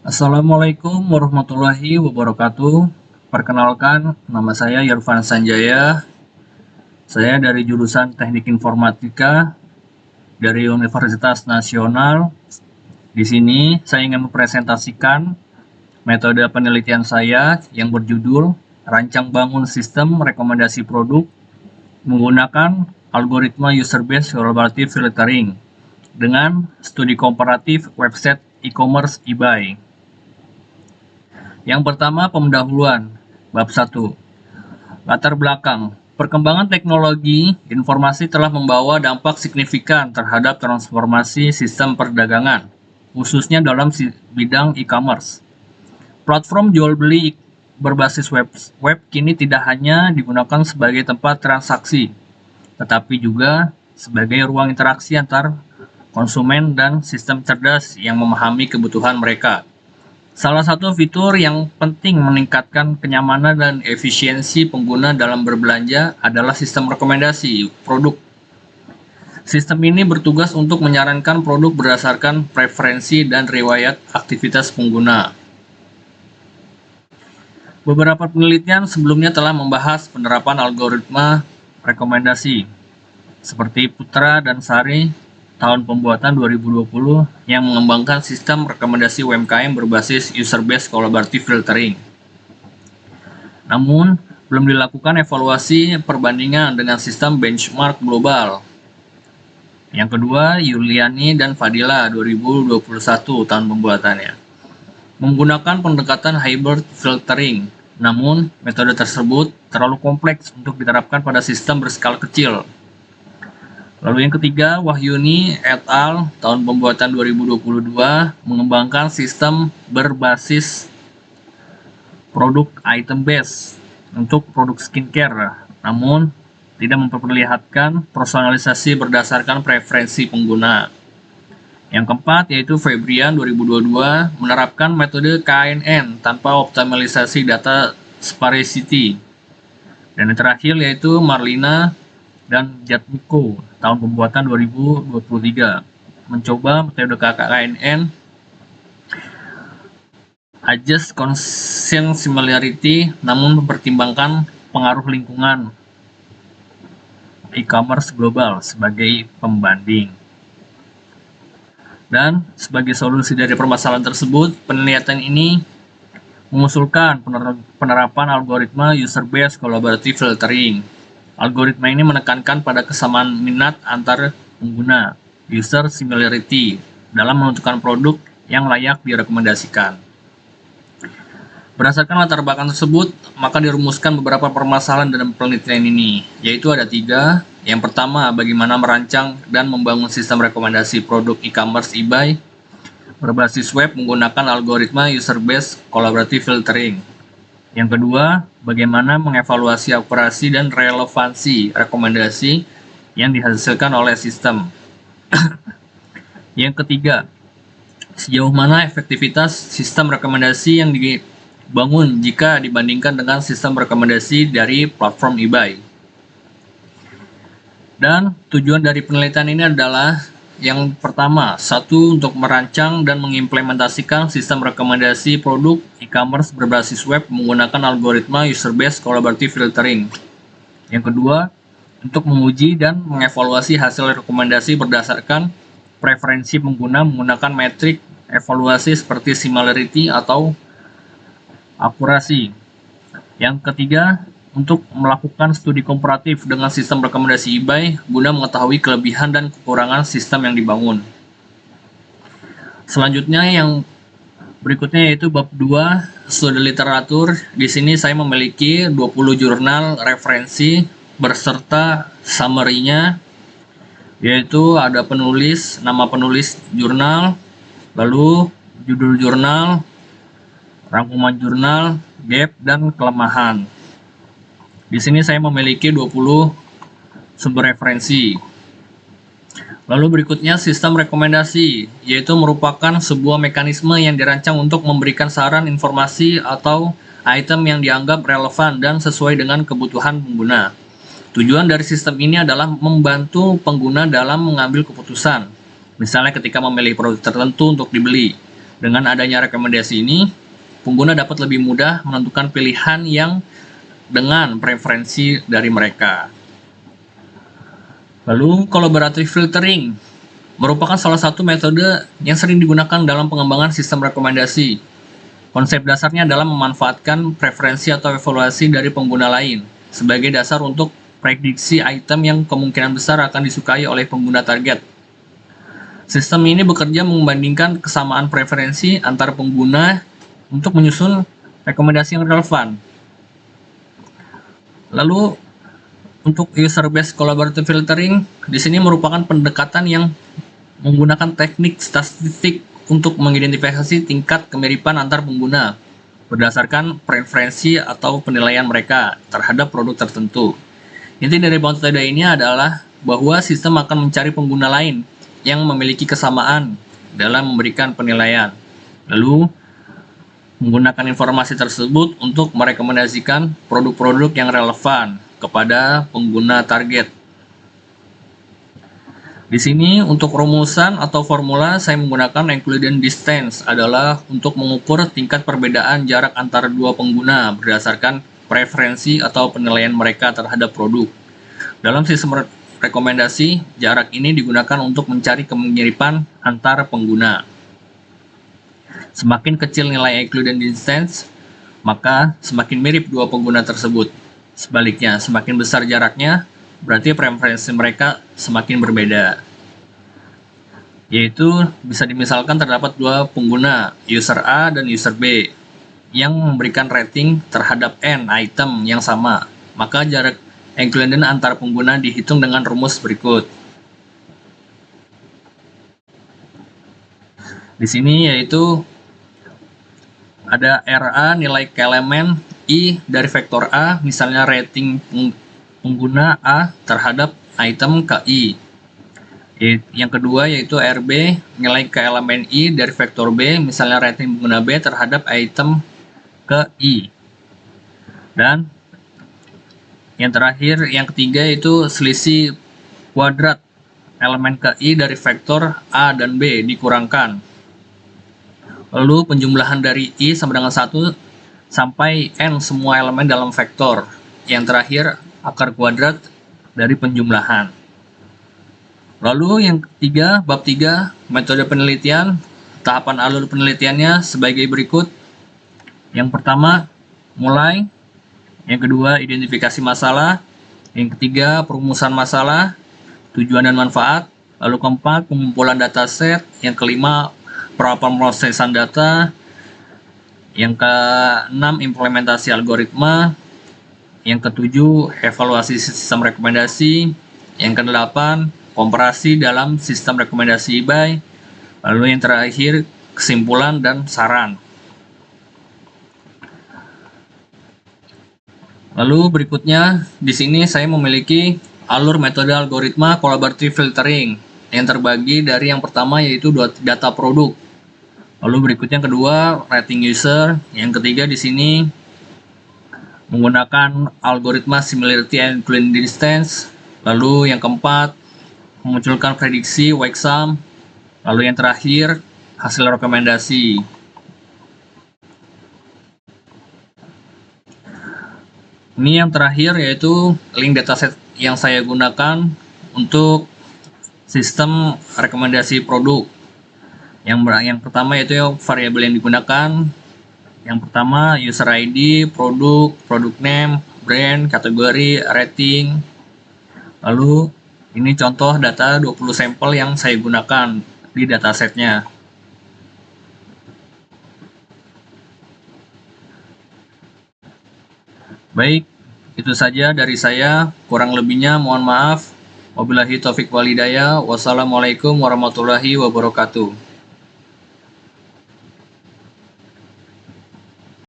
Assalamualaikum warahmatullahi wabarakatuh. Perkenalkan, nama saya Irfan Sanjaya. Saya dari jurusan Teknik Informatika dari Universitas Nasional. Di sini saya ingin mempresentasikan metode penelitian saya yang berjudul Rancang Bangun Sistem Rekomendasi Produk menggunakan algoritma User-Based Collaborative Filtering dengan studi komparatif website e-commerce eBay. Yang pertama, pendahuluan. Bab 1. Latar belakang. Perkembangan teknologi informasi telah membawa dampak signifikan terhadap transformasi sistem perdagangan, khususnya dalam bidang e-commerce. Platform jual beli berbasis web kini tidak hanya digunakan sebagai tempat transaksi, tetapi juga sebagai ruang interaksi antar konsumen dan sistem cerdas yang memahami kebutuhan mereka. Salah satu fitur yang penting meningkatkan kenyamanan dan efisiensi pengguna dalam berbelanja adalah sistem rekomendasi produk. Sistem ini bertugas untuk menyarankan produk berdasarkan preferensi dan riwayat aktivitas pengguna. Beberapa penelitian sebelumnya telah membahas penerapan algoritma rekomendasi, seperti Putra dan Sari tahun pembuatan 2020 yang mengembangkan sistem rekomendasi UMKM berbasis User-Based Collaborative Filtering. Namun, belum dilakukan evaluasi perbandingan dengan sistem benchmark global. Yang kedua, Yuliani dan Fadila 2021 tahun pembuatannya menggunakan pendekatan hybrid filtering. Namun, metode tersebut terlalu kompleks untuk diterapkan pada sistem berskala kecil. Lalu yang ketiga, Wahyuni et al. Tahun pembuatan 2022 mengembangkan sistem berbasis produk item base untuk produk skincare, namun tidak memperlihatkan personalisasi berdasarkan preferensi pengguna. Yang keempat yaitu Febrian 2022 menerapkan metode KNN tanpa optimalisasi data sparsity. Dan yang terakhir yaitu Marlina dan Jatmiko tahun pembuatan 2023 mencoba metode KNN adjust consent similarity, namun mempertimbangkan pengaruh lingkungan e-commerce global sebagai pembanding. Dan sebagai solusi dari permasalahan tersebut, penelitian ini mengusulkan penerapan algoritma User-Based Collaborative Filtering. Algoritma ini menekankan pada kesamaan minat antar pengguna, user similarity, dalam menentukan produk yang layak direkomendasikan. Berdasarkan latar belakang tersebut, maka dirumuskan beberapa permasalahan dalam penelitian ini, yaitu ada 3. Yang pertama, bagaimana merancang dan membangun sistem rekomendasi produk e-commerce eBay berbasis web menggunakan algoritma User-Based Collaborative Filtering. Yang kedua, bagaimana mengevaluasi akurasi dan relevansi rekomendasi yang dihasilkan oleh sistem. Yang ketiga, sejauh mana efektivitas sistem rekomendasi yang dibangun jika dibandingkan dengan sistem rekomendasi dari platform eBay. Dan tujuan dari penelitian ini adalah yang pertama, untuk merancang dan mengimplementasikan sistem rekomendasi produk e-commerce berbasis web menggunakan algoritma User-Based Collaborative Filtering. Yang kedua, untuk menguji dan mengevaluasi hasil rekomendasi berdasarkan preferensi pengguna menggunakan metrik evaluasi seperti similarity atau akurasi. Yang ketiga, untuk melakukan studi komparatif dengan sistem rekomendasi eBay guna mengetahui kelebihan dan kekurangan sistem yang dibangun. Selanjutnya yang berikutnya yaitu bab 2, studi literatur. Di sini saya memiliki 20 jurnal referensi berserta summary-nya, yaitu ada penulis, nama penulis jurnal, lalu judul jurnal, rangkuman jurnal, gap, dan kelemahan. Di sini saya memiliki 20 sumber referensi. Lalu berikutnya sistem rekomendasi, yaitu merupakan sebuah mekanisme yang dirancang untuk memberikan saran, informasi, atau item yang dianggap relevan dan sesuai dengan kebutuhan pengguna. Tujuan dari sistem ini adalah membantu pengguna dalam mengambil keputusan, misalnya ketika memilih produk tertentu untuk dibeli. Dengan adanya rekomendasi ini, pengguna dapat lebih mudah menentukan pilihan yang dengan preferensi dari mereka. Lalu, collaborative filtering merupakan salah satu metode yang sering digunakan dalam pengembangan sistem rekomendasi. Konsep dasarnya adalah memanfaatkan preferensi atau evaluasi dari pengguna lain sebagai dasar untuk prediksi item yang kemungkinan besar akan disukai oleh pengguna target. Sistem ini bekerja membandingkan kesamaan preferensi antar pengguna untuk menyusun rekomendasi yang relevan. Lalu, untuk user-based collaborative filtering, di sini merupakan pendekatan yang menggunakan teknik statistik untuk mengidentifikasi tingkat kemiripan antar pengguna berdasarkan preferensi atau penilaian mereka terhadap produk tertentu. Inti dari metode ini adalah bahwa sistem akan mencari pengguna lain yang memiliki kesamaan dalam memberikan penilaian, lalu menggunakan informasi tersebut untuk merekomendasikan produk-produk yang relevan kepada pengguna target. Di sini untuk rumusan atau formula saya menggunakan Euclidean distance adalah untuk mengukur tingkat perbedaan jarak antara dua pengguna berdasarkan preferensi atau penilaian mereka terhadap produk. Dalam sistem rekomendasi, jarak ini digunakan untuk mencari kemiripan antar pengguna. Semakin kecil nilai Euclidean distance, maka semakin mirip dua pengguna tersebut. Sebaliknya, semakin besar jaraknya, berarti preferensi mereka semakin berbeda. Yaitu bisa dimisalkan terdapat dua pengguna, user A dan user B, yang memberikan rating terhadap N item yang sama. Maka jarak Euclidean antar pengguna dihitung dengan rumus berikut. Di sini yaitu ada RA nilai ke elemen I dari vektor A, misalnya rating pengguna A terhadap item ke I. Yang kedua yaitu RB nilai ke elemen I dari vektor B, misalnya rating pengguna B terhadap item ke I. Dan yang terakhir, yang ketiga itu selisih kuadrat elemen ke I dari vektor A dan B dikurangkan. Lalu penjumlahan dari I sama dengan 1 sampai N semua elemen dalam vektor. Yang terakhir, akar kuadrat dari penjumlahan. Lalu yang ketiga, bab 3, metode penelitian. Tahapan alur penelitiannya sebagai berikut. Yang pertama, mulai. Yang kedua, identifikasi masalah. Yang ketiga, perumusan masalah, tujuan dan manfaat. Lalu keempat, pengumpulan dataset. Yang kelima, pemrosesan data. Yang keenam, implementasi algoritma. Yang ketujuh, evaluasi sistem rekomendasi. Yang kedelapan, komparasi dalam sistem rekomendasi eBay. Lalu yang terakhir, kesimpulan dan saran. Lalu berikutnya, di sini saya memiliki alur metode algoritma collaborative filtering yang terbagi dari yang pertama yaitu data produk. Lalu berikutnya yang kedua, rating user. Yang ketiga di sini menggunakan algoritma similarity and Euclidean distance. Lalu yang keempat, memunculkan prediksi wake sum. Lalu yang terakhir, hasil rekomendasi. Ini yang terakhir yaitu link dataset yang saya gunakan untuk sistem rekomendasi produk. Yang pertama yaitu variabel yang digunakan. Yang pertama user ID, produk, product name, brand, kategori, rating. Lalu ini contoh data 20 sampel yang saya gunakan di datasetnya. Baik, itu saja dari saya. Kurang lebihnya mohon maaf. Wabillahi taufik walhidayah. Wassalamualaikum warahmatullahi wabarakatuh.